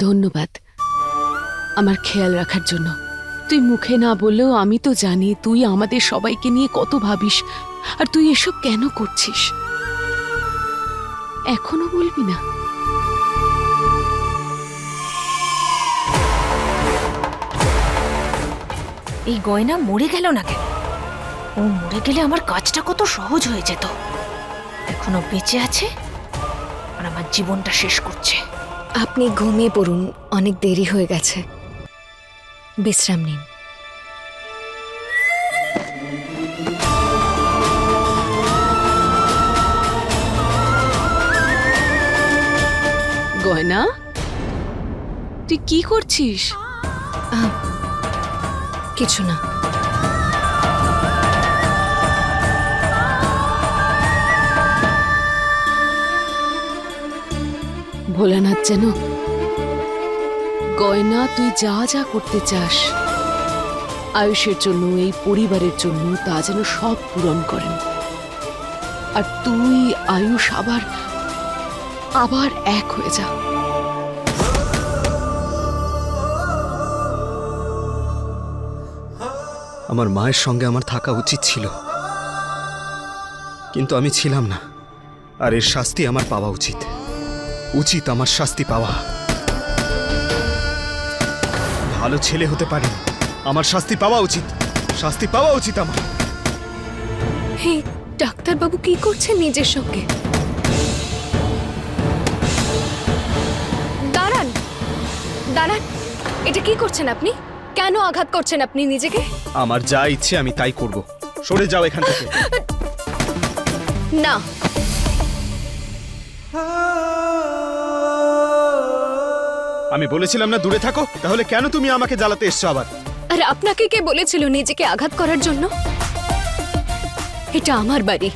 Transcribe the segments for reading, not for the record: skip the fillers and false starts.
ধন্যবাদ আমার খেয়াল রাখার জন্য। তুই মুখে না বললেও আমি তো জানি তুই আমাদের সবাইকে নিয়ে কত ভাবিস, আর তুই এসব কেন করছিস এখনো বলবি না? এই গয়না মরে গেল না কেন? ও মরে গেলে আমার কাজটা কত সহজ হয়ে যেত। এখনো বেঁচে আছে আর আমার জীবনটা শেষ করছে। আপনি ঘুমিয়ে পড়ুন, অনেক দেরি হয়ে গেছে, বিশ্রাম নিন। গয়না, তুই কি করছিস? কিছু না। ভোলানাথ যেন গয়না তুই যা যা করতে চাস আয়ুষের জন্য, এই পরিবারের জন্য, তা যেন সব পূরণ করেন। আর তুই আয়ুষ আবার আবার এক হয়ে যা। আমার মায়ের সঙ্গে আমার থাকা উচিত ছিল, কিন্তু আমি ছিলাম না। আর এর শাস্তি আমার পাওয়া উচিত। উচিত আমার শাস্তি পাওয়া। ভালো ছেলে হতে পারি, আমার শাস্তি পাওয়া উচিত। শাস্তি পাওয়া উচিত আমার। হে ডাক্তারবাবু, কি করছেন নিজের সঙ্গে? দাঁড়ান দাঁড়ান, এটা কি করছেন আপনি? কেন আঘাত করছেন আপনি নিজেকে? আমার যা ইচ্ছে আমি তাই করব। সরে যাও এখান থেকে। না, আমি বলেছিলাম না দূরে থাকো, তাহলে কেন তুমি আমাকে জ্বালাতে এসছো আবার? আর আপনাকে কে বলেছিল নিজেকে আঘাত করার জন্য? এটা আমার বাড়ি,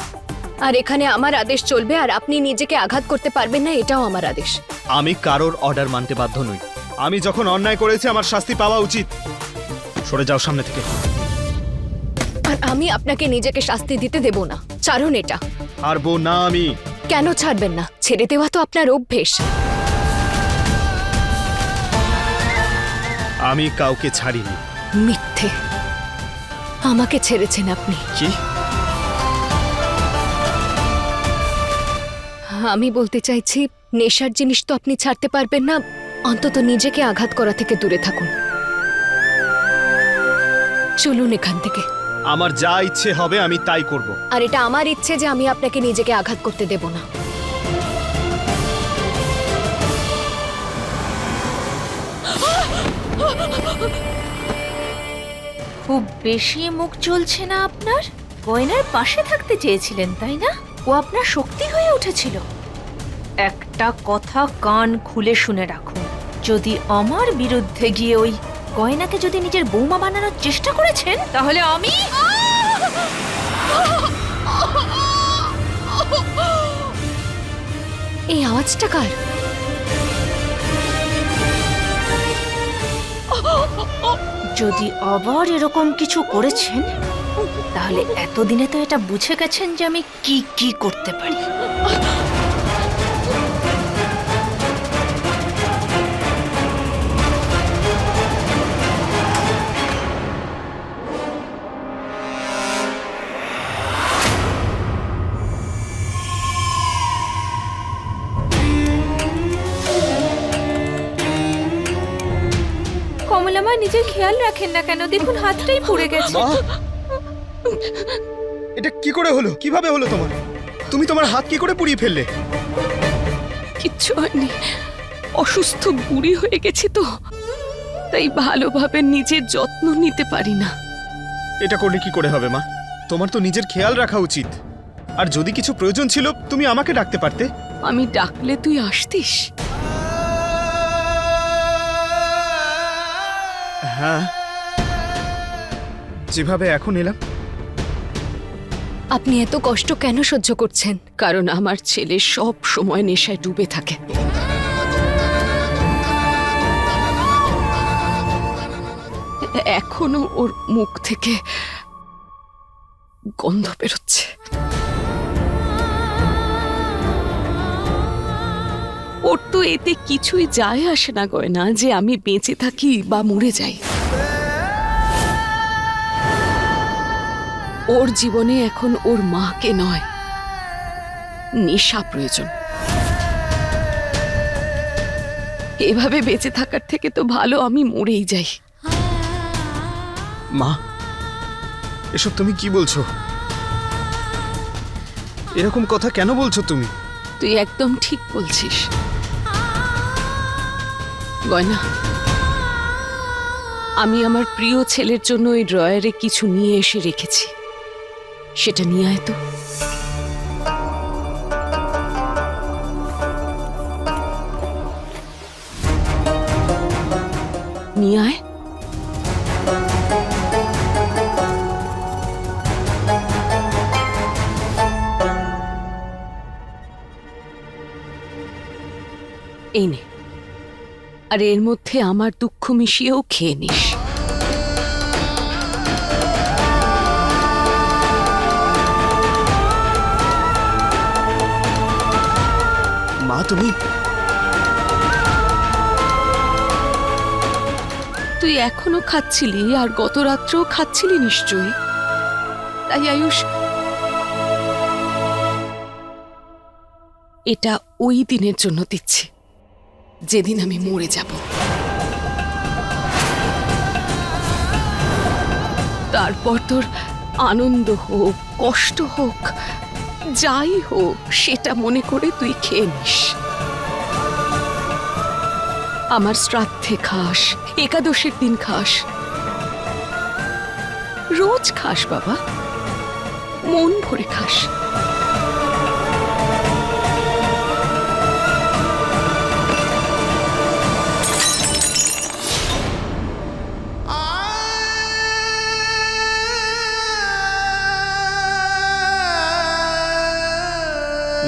আর এখানে আমার আদেশ চলবে, আর আপনি নিজেকে আঘাত করতে পারবেন না, এটাও আমার আদেশ। আমি কারোর অর্ডার মানতে বাধ্য নই। আমি যখন অন্যায় করেছি আমার শাস্তি পাওয়া উচিত। সরে যাও সামনে থেকে। আর আমি আপনাকে নিজেকে শাস্তি দিতে দেব না। ছাড়ুন এটা। পারবো না আমি। কেন ছাড়বেন না? ছেড়ে দেওয়া তো আপনার অভ্যেস। আমি কাউকে ছাড়িনি। মিথ্যে। আমাকে ছেড়েছেন আপনি। কি? আমি বলতে চাইছি, নেশার জিনিস তো আপনি ছাড়তে পারবেন না, অন্তত নিজেকে আঘাত করা থেকে দূরে থাকুন। চলুন এখান থেকে। আমার যা ইচ্ছে হবে আমি তাই করব। আর এটা আমার ইচ্ছে যে আমি আপনাকে নিজেকে আঘাত করতে দেব না। খুব বেশি মুখ চলছে না আপনার? গয়নার পাশে থাকতে চেয়েছিলেন তাই না? ও আপনার শক্তি হয়ে উঠেছিল। একটা কথা কান খুলে শুনে রাখুন, যদি আমার বিরুদ্ধে গিয়ে ওই গয়নাকে যদি নিজের বৌমা বানানোর চেষ্টা করেছেন, তাহলে আমি এই আওয়াজটা কার? যদি আবার এরকম কিছু করেছেন, তাহলে এতদিনে তো এটা বুঝে গেছেন যে আমি কি কি করতে পারি। কমলামা, নিজের খেয়াল রাখেন না কেন? দেখুন হাতটাই পুড়ে গেছে। মা, এটা কি করে হলো? কিভাবে হলো তোমার? তুমি তোমার হাত কি করে পুড়িয়ে ফেললে? কিচ্ছু হয়নি, অসুস্থ বুড়ি হয়ে গেছি তো, তাই ভালোভাবে নিজের যত্ন নিতে পারি না। এটা করলে কি করে হবে মা? তোমার তো নিজের খেয়াল রাখা উচিত। আর যদি কিছু প্রয়োজন ছিল তুমি আমাকে ডাকতে পারতে। আমি ডাকলে তুই আসতিস? হ্যাঁ, যেভাবে এখন এলাম। আপনি এত কষ্ট কেন সহ্য করছেন? কারণ আমার ছেলে সব সময় নেশায় ডুবে থাকে। এখনো ওর মুখ থেকে গন্ধ বেরোচ্ছে। ও ওর তো এতে কিছুই যায় আসে না গয়না যে আমি বেঁচে থাকি বা মরে যাই। ওর জীবনে এখন ওর মাকে নয়, নেশা প্রয়োজন। এভাবে বেঁচে থাকার থেকে তো ভালো আমি মরেই যাই। মা, এসব তুমি কি বলছো? এরকম কথা কেন বলছো তুমি? তুই একদম ঠিক বলছিস গয়না। আমি আমার প্রিয় ছেলের জন্য ওই ড্রয়ারে কিছু নিয়ে এসে রেখেছি, সেটা নিয়ে আয় তো। নিয়ে আয়। এই নে, আর এর মধ্যে আমার দুঃখ মিশিয়েও খেয়ে নিস। মা তুমি তুই এখনো খাচ্ছিলি আর গত রাত্রেও খাচ্ছিলি নিশ্চয়ই। তাই আয়ুষ, এটা ওই দিনের জন্য দিচ্ছি যেদিন আমি মরে যাব। তারপর তোর আনন্দ হোক, কষ্ট হোক, যাই হোক, সেটা মনে করে তুই খেয়ে নিস। আমার শ্রাদ্ধে খাস, একাদশের দিন খাস, রোজ খাস বাবা, মন ভরে খাস।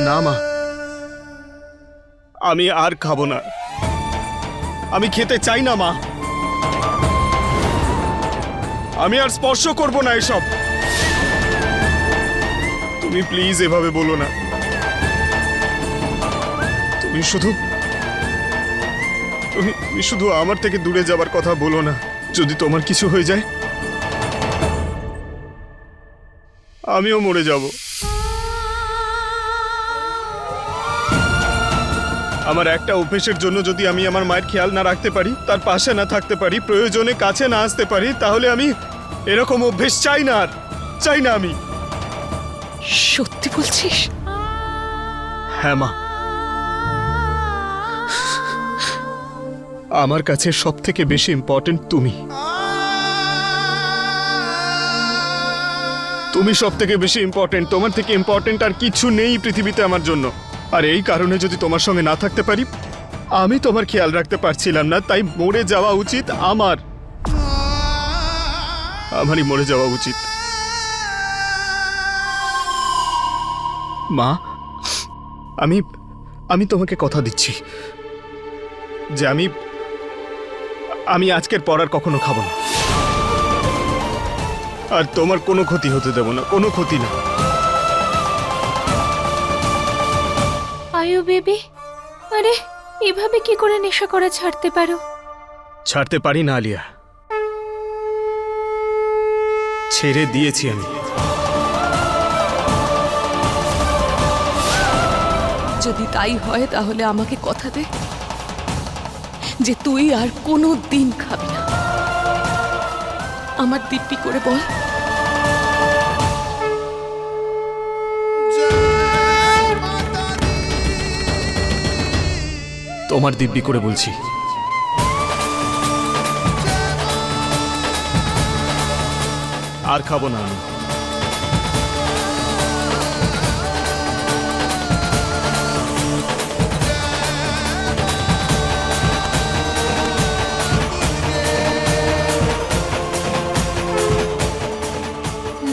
না মা, আমি আর খাবো না। আমি খেতে চাই না মা। আমি আর স্পর্শ করব না এসব। তুমি প্লিজ এভাবে বলো না। তুমি শুধু আমার থেকে দূরে যাবার কথা বলো না। যদি তোমার কিছু হয়ে যায়, আমিও মরে যাব। আমার একটা অভ্যেসের জন্য যদি আমি আমার মায়ের খেয়াল না রাখতে পারি, তার পাশে না থাকতে পারি, প্রয়োজনে কাছে না আসতে পারি, তাহলে আমি এরকম অভ্যেস চাই না। আর চাই না আমি। সত্যি বলছিস? হ্যাঁ মা, আমার কাছে সব থেকে বেশি ইম্পর্টেন্ট তুমি। তুমি সব থেকে বেশি ইম্পর্টেন্ট। তোমার থেকে ইম্পর্টেন্ট আর কিছু নেই পৃথিবীতে আমার জন্য। আর এই কারণে যদি তোমার সঙ্গে না থাকতে পারি, আমি তোমার খেয়াল রাখতে পারছিলাম না, তাই মরে যাওয়া উচিত আমার। আমারই মরে যাওয়া উচিত। মা, আমি তোমাকে কথা দিচ্ছি যে আমি আজকের পর আর কখনো খাবো না। আর তোমার কোনো ক্ষতি হতে দেব না, কোনো ক্ষতি না। আয়ু বেবি, আরে এভাবে কি করে নেশা করা ছাড়তে পারো? ছাড়তে পারি না আলিয়া, ছেড়ে দিয়েছি আমি। যদি তাই হয় তাহলে আমাকে কথা দে যে তুই আর কোনো দিন খাবি না। আমার দিব্যি করে বল। তোমার দিব্যি করে বলছি, আর খাবো না আমি।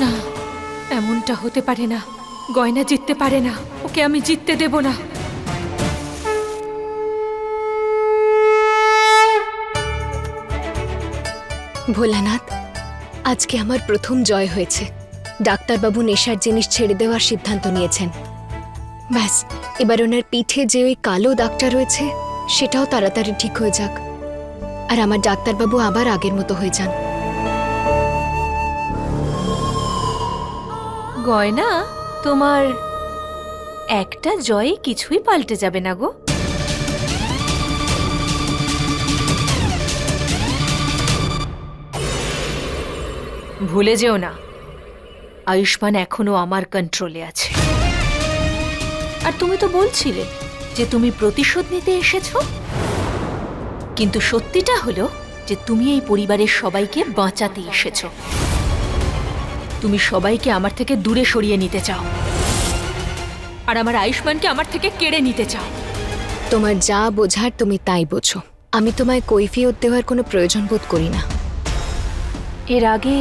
না, এমনটা হতে পারে না। গয়না জিততে পারে না, ওকে আমি জিততে দেব না। ভোলানাথ, আজকে আমার প্রথম জয় হয়েছে। ডাক্তারবাবু নেশার জিনিস ছেড়ে দেওয়ার সিদ্ধান্ত নিয়েছেন। ব্যাস এবার ওনার পিঠে যে ওই কালো দাগটা রয়েছে সেটাও তাড়াতাড়ি ঠিক হয়ে যাক, আর আমার ডাক্তারবাবু আবার আগের মতো হয়ে যান। গয়না, তোমার একটা জয়ে কিছুই পাল্টে যাবে না গো। ভুলে যেও না, আয়ুষ্মান এখনো আমার কন্ট্রোলে আছে। আর তুমি তো বলছিলে যে তুমি প্রতিশোধ নিতে এসেছো, কিন্তু সত্যিটা হলো যে তুমি এই পরিবারের সবাইকে বাঁচাতে এসেছো। তুমি সবাইকে আমার থেকে দূরে সরিয়ে নিতে চাও, আর আমার আয়ুষ্মানকে আমার থেকে কেড়ে নিতে চাও। তোমার যা বোঝার তুমি তাই বোঝো, আমি তোমায় কৈফিয়ত দেওয়ার কোনো প্রয়োজন বোধ করি না। এর আগে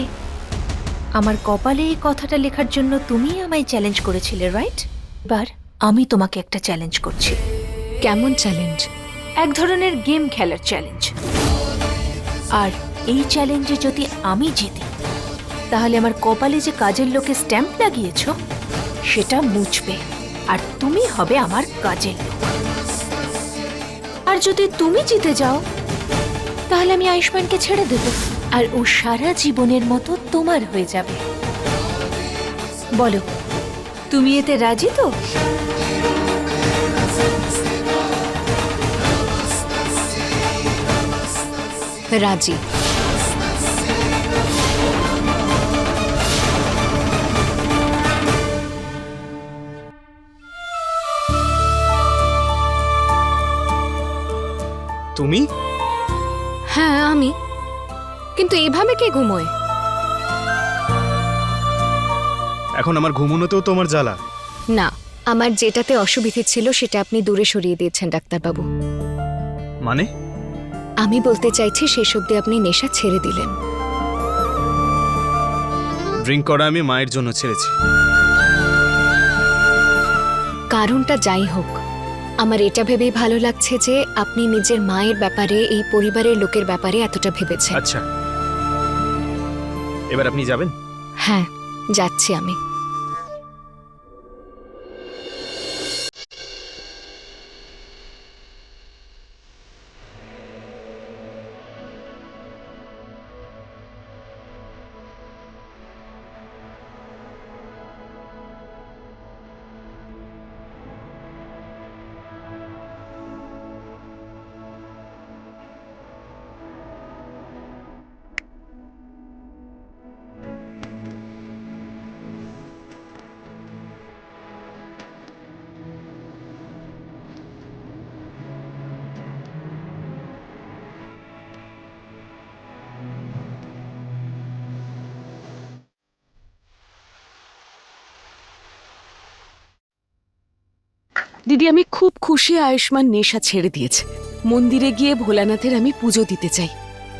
আমার কপালে এই কথাটা লেখার জন্য তুমি আমায় চ্যালেঞ্জ করেছিলে, রাইট? এবার আমি তোমাকে একটা চ্যালেঞ্জ করছি। কেমন চ্যালেঞ্জ? এক ধরনের গেম খেলার চ্যালেঞ্জ। আর এই চ্যালেঞ্জে যদি আমি জিতি, তাহলে আমার কপালে যে কাজের লোকে স্ট্যাম্প লাগিয়েছো সেটা মুছবে, আর তুমি হবে আমার কাজের লোক। আর যদি তুমি জিতে যাও, তাহলে আমি আয়ুষ্মানকে ছেড়ে দেব, আর ও সারা জীবনের মতো তোমার হয়ে যাবে। বলো, তুমি এতে রাজি তো? রাজি। তুমি? হ্যাঁ আমি, কিন্তু এইভাবে কে ঘুমোয়? এখন আমার ঘুমোনোতেও তোমার জ্বালা? না, আমার যেটাতে অসুবিধে ছিল সেটা আপনি দূরে সরিয়ে দিয়েছেন ডাক্তারবাবু। মানে? আমি বলতে চাইছি শেষ অবধি আপনি নেশা ছেড়ে দিলেন। ড্রিঙ্ক করা আমি মায়ের জন্য ছেড়েছি। কারণটা যাই হোক, আমার এটা ভেবেই ভালো লাগছে যে আপনি নিজের মায়ের ব্যাপারে, এই পরিবারের লোকের ব্যাপারে এতটা ভেবেছেন। আচ্ছা, এবার আপনি যাবেন? হ্যাঁ, যাচ্ছি আমি। দিদি, আমি খুব খুশি আয়ুষ্মান নেশা ছেড়ে দিয়েছে। মন্দিরে গিয়ে ভোলানাথের আমি পুজো দিতে চাই।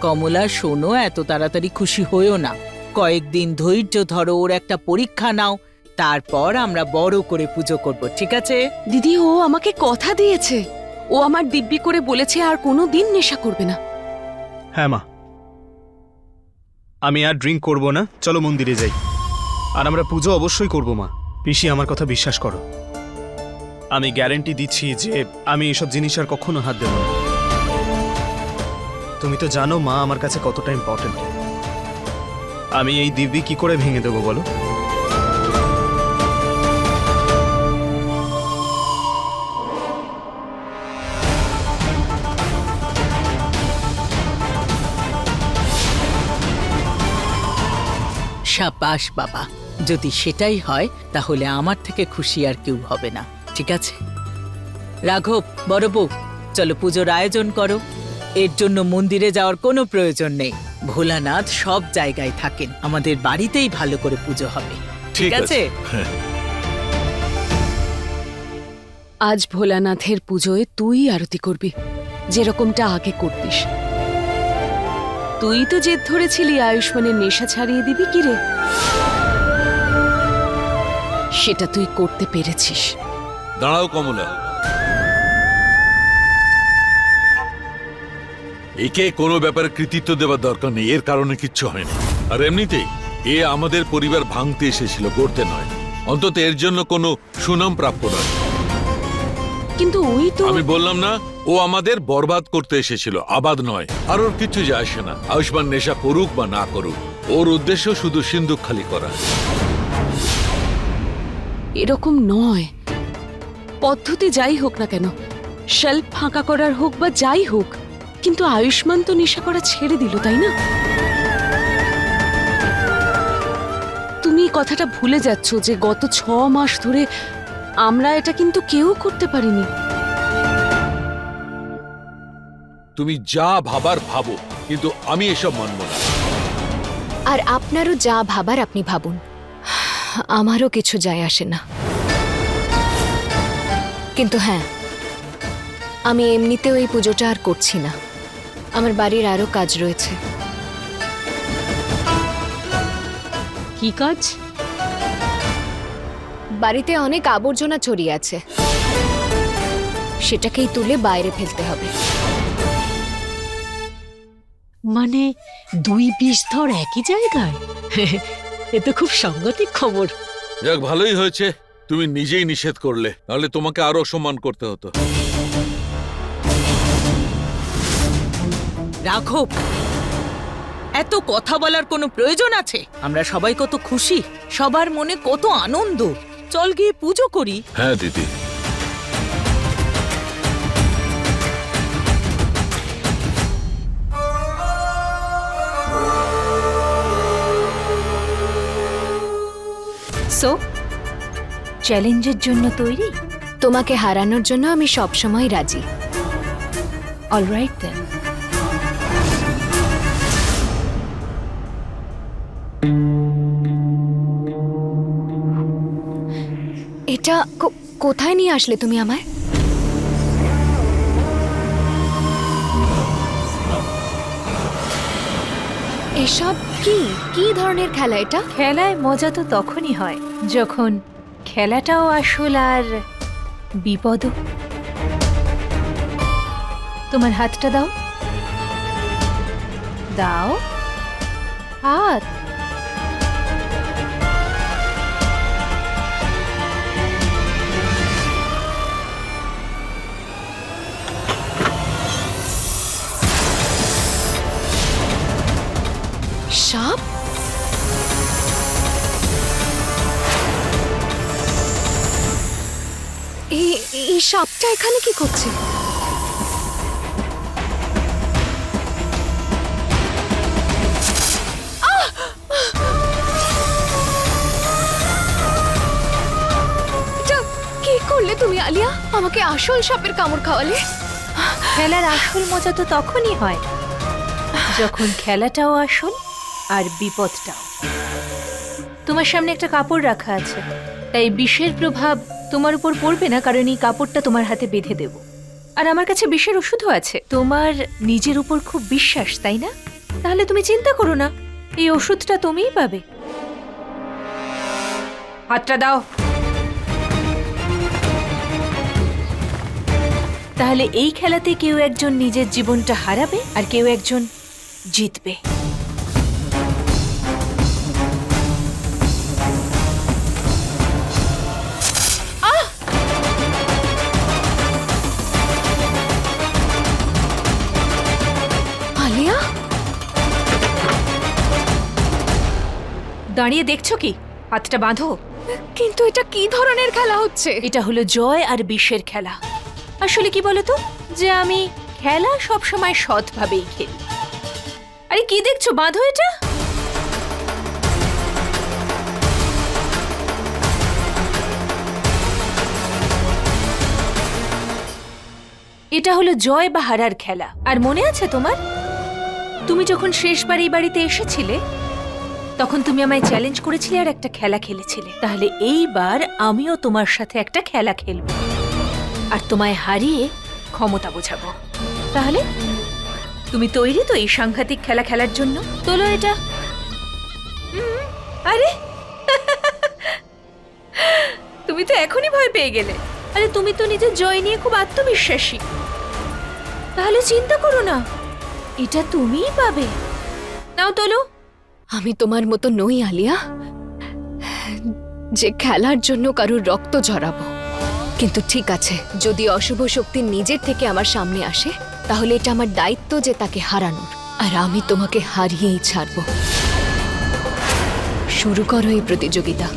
কমলা শোনো, এত তাড়াতাড়ি খুশি হইও না, কয়েকদিন ধৈর্য ধরো, ওর একটা পরীক্ষা নাও, তারপর আমরা বড় করে পুজো করব, ঠিক আছে? দিদি, ও আমাকে কথা দিয়েছে, ও আমার দিব্যি করে বলেছে আর কোনো দিন নেশা করবে না। হ্যাঁ মা, আমি আর ড্রিঙ্ক করব না, চলো মন্দিরে যাই। আর আমরা পুজো অবশ্যই করব মা। পিসি, আমার কথা বিশ্বাস করো, আমি গ্যারান্টি দিচ্ছি যে আমি এসব জিনিস আর কখনো হাত দেব না। তুমি তো জানো মা আমার কাছে কতটা ইম্পর্টেন্ট। আমি এই দিব্যি কি করে ভেঙে দেবো বলো? সাবাস বাবা, যদি সেটাই হয় তাহলে আমার থেকে খুশি আর কেউ হবে না, ঠিক আছে? রাঘব, বড় বউ, চলো পুজোর আয়োজন করো। এর জন্য মন্দিরে যাওয়ার কোনো প্রয়োজন নেই, ভোলানাথ সব জায়গায় থাকেন, আমাদের বাড়িতেই ভালো করে পুজো হবে, ঠিক আছে? আজ ভোলানাথের পুজোয় তুই আরতি করবি, যেরকমটা আগে করতিস। তুই তো জেদ ধরেছিলি আয়ুষ্মানের নেশা ছাড়িয়ে দিবি, কি রে? সেটা তুই করতে পেরেছিস। দাঁড়াও কমলা, একে কোনো ব্যাপারে কৃতিত্ব দেওয়ার দরকার নেই, এর কারণে কিচ্ছু হয়নি। আর এমনিতেই এ আমাদের পরিবার ভাঙতে এসেছিল, গড়তে নয়। অন্তত এর জন্য কোনো সুনাম প্রাপ্য নয়। কিন্তু ওই তো আমি বললাম না, ও আমাদের বরবাদ করতে এসেছিল, আবাদ নয়। আর ওর কিছু যায় আসে না আয়ুষ্মান নেশা করুক বা না করুক, ওর উদ্দেশ্য শুধু সিন্দুক খালি করা। এরকম নয়। পদ্ধতি যাই হোক না কেন, শেলফ ফাঁকা করার হোক বা যাই হোক, কিন্তু আয়ুষ্মান তো নেশা করা ছেড়ে দিল, তাই না? তুমি এই কথাটা ভুলে যাচ্ছ যে গত 6 মাস ধরে আমরা এটা কিন্তু কেউ করতে পারিনি। তুমি যা ভাবার ভাবো, কিন্তু আমি এসব মানব না। আর আপনারও যা ভাবার আপনি ভাবুন, আমারও কিছু যায় আসে না। কিন্তু হ্যাঁ, আমি এমনিতেও এই পুজোটা আর করছি না। আমার বাড়ির আরো কাজ রয়েছে। কি কাজ? বাড়িতে অনেক আবর্জনা ছড়িয়ে আছে, সেটাকেই তুলে বাইরে ফেলতে হবে। মানে 2 বিষধর একই জায়গায়? এ তো খুব সাংঘাতিক খবর। যাক, ভালোই হয়েছে তুমি নিজেই নিষেধ করলে, নাহলে তোমাকে আরো সম্মান করতে হতো। রাঘব, এত কথা বলার কোনো প্রয়োজন আছে? আমরা সবাই কত খুশি, সবার মনে কত আনন্দ। চল গিয়ে পুজো করি। হ্যাঁ দিদি। সো চ্যালেঞ্জের জন্য তৈরি? তোমাকে হারানোর জন্য আমি সবসময় রাজি। অলরাইট দেন। এটা কোথায় নিয়ে আসলে তুমি আমায়? এসব কি কি ধরনের খেলা এটা? খেলায় মজা তো তখনই হয় যখন খেলাটাও আসল আর বিপদও। তোমার হাতটা দাও, দাও হাত। সাপ? এই সাপটা এখানে কি করছে? এটা কি করলে তুমি আলিয়া? আমাকে আসল সাপের কামড় খাওয়ালে। খেলার আসল মজা তো তখনই হয় যখন খেলাটাও আসল আর বিপদটাও। তোমার সামনে একটা কাপড় রাখা আছে, তাই বিষের প্রভাব তোমার উপর পড়বে না, কারণ এই কাপড়টা তোমার হাতে বেঁধে দেব। আর আমার কাছে বিষের ওষুধও আছে। তোমার নিজের উপর খুব বিশ্বাস, তাই না? তাহলে তুমি চিন্তা করো না, এই ওষুধটা তুমিই পাবে। হাতটা দাও। তাহলে এই খেলাতে কেউ একজন নিজের জীবনটা হারাবে আর কেউ একজন জিতবে। আলিয়া, দাঁড়িয়ে দেখছো কি? হাতটা বাঁধো। কিন্তু এটা কি ধরনের খেলা হচ্ছে? এটা হলো জয় আর বিষের খেলা। আসলে কি বলতো, যে আমি খেলা সবসময় সৎভাবেই খেলি। আরে কি দেখছো, বাঁধো এটা। এটা হলো জয় বা হারার খেলা। আর মনে আছে তোমার, তুমি যখন শেষবার এই বাড়িতে এসেছিলে তখন তুমি আমায় চ্যালেঞ্জ করেছিলে আর একটা খেলা খেলেছিলে। তাহলে এইবার আমিও তোমার সাথে একটা খেলা খেলবো আর তোমায় হারিয়ে ক্ষমতা বোঝাবো। তাহলে তুমি তৈরি তো এই সাংঘাতিক খেলা খেলার জন্য? তোলো এটা। আরে তুমি তো এখনই ভয় পেয়ে গেলে। আরে তুমি তো নিজের জয় নিয়ে খুব আত্মবিশ্বাসী। তাহলে চিন্তা করো না, এটা তুমিই পাবে। নাও তোলো। আমি তোমার মতো নই আলিয়া, যে খেলার জন্য কারোর রক্ত ঝরাবো। কিন্তু ঠিক আছে, যদি অশুভ শক্তি নিজের থেকে আমার সামনে আসে তাহলে এটা আমার দায়িত্ব যে তাকে হারানোর, আর আমি তোমাকে হারিয়েই ছাড়বো। শুরু করো এই প্রতিযোগিতা।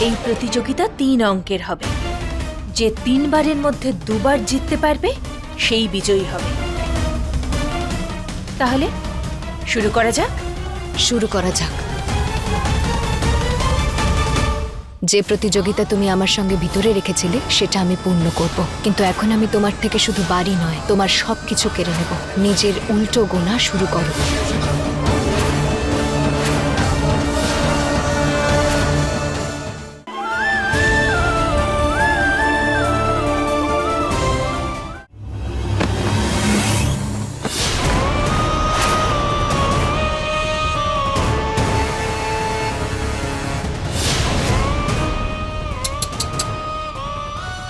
এই প্রতিযোগিতা 3 অঙ্কের হবে। যে 3 বারের মধ্যে 2 বার জিততে পারবে সেই বিজয়ী হবে। তাহলে শুরু করা যাক। শুরু করা যাক। যে প্রতিযোগিতা তুমি আমার সঙ্গে ভিতরে রেখেছিলে সেটা আমি পূর্ণ করব, কিন্তু এখন আমি তোমার থেকে শুধু বাড়ি নয়, তোমার সবকিছু কেড়ে নেব। নিজের উল্টো গোনা শুরু করো।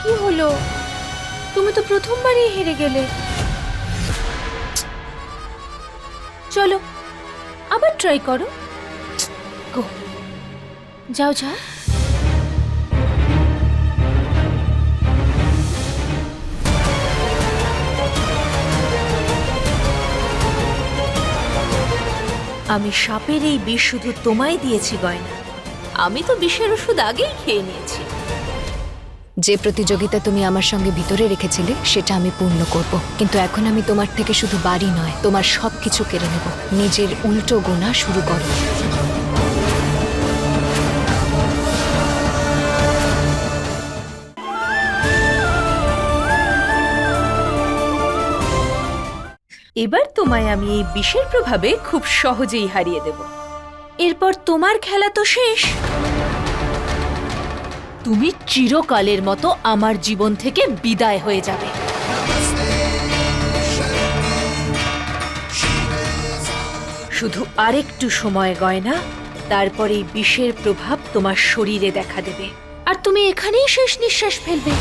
কি হলো? তুমি তো প্রথমবারই হেরে গেলে। চলো আবার ট্রাই করো। গো, যাও যাও। আমি সাপের এই বিষ শুধু তোমায় দিয়েছি গয়না। আমি তো বিষের ওষুধ আগেই খেয়ে নিয়েছি। যে প্রতিযোগিতা তুমি আমার সঙ্গে ভিতরে রেখেছিলে সেটা আমি পূর্ণ করব, কিন্তু এখন আমি তোমার থেকে শুধু বাড়ি নয়, তোমার সবকিছু কেড়ে নেব। নিজের উল্টো গোনা শুরু করো। এবার তোমায় আমি এই বিষের প্রভাবে খুব সহজেই হারিয়ে দেব। এরপর তোমার খেলা তো শেষ। তুমি চিরকালের মতো আমার জীবন থেকে বিদায় হয়ে যাবে। শুধু আরেকটু সময় গয়না, তারপর এই বিষের প্রভাব তোমার শরীরে দেখা দেবে আর তুমি এখানেই শেষ নিঃশ্বাস ফেলবে।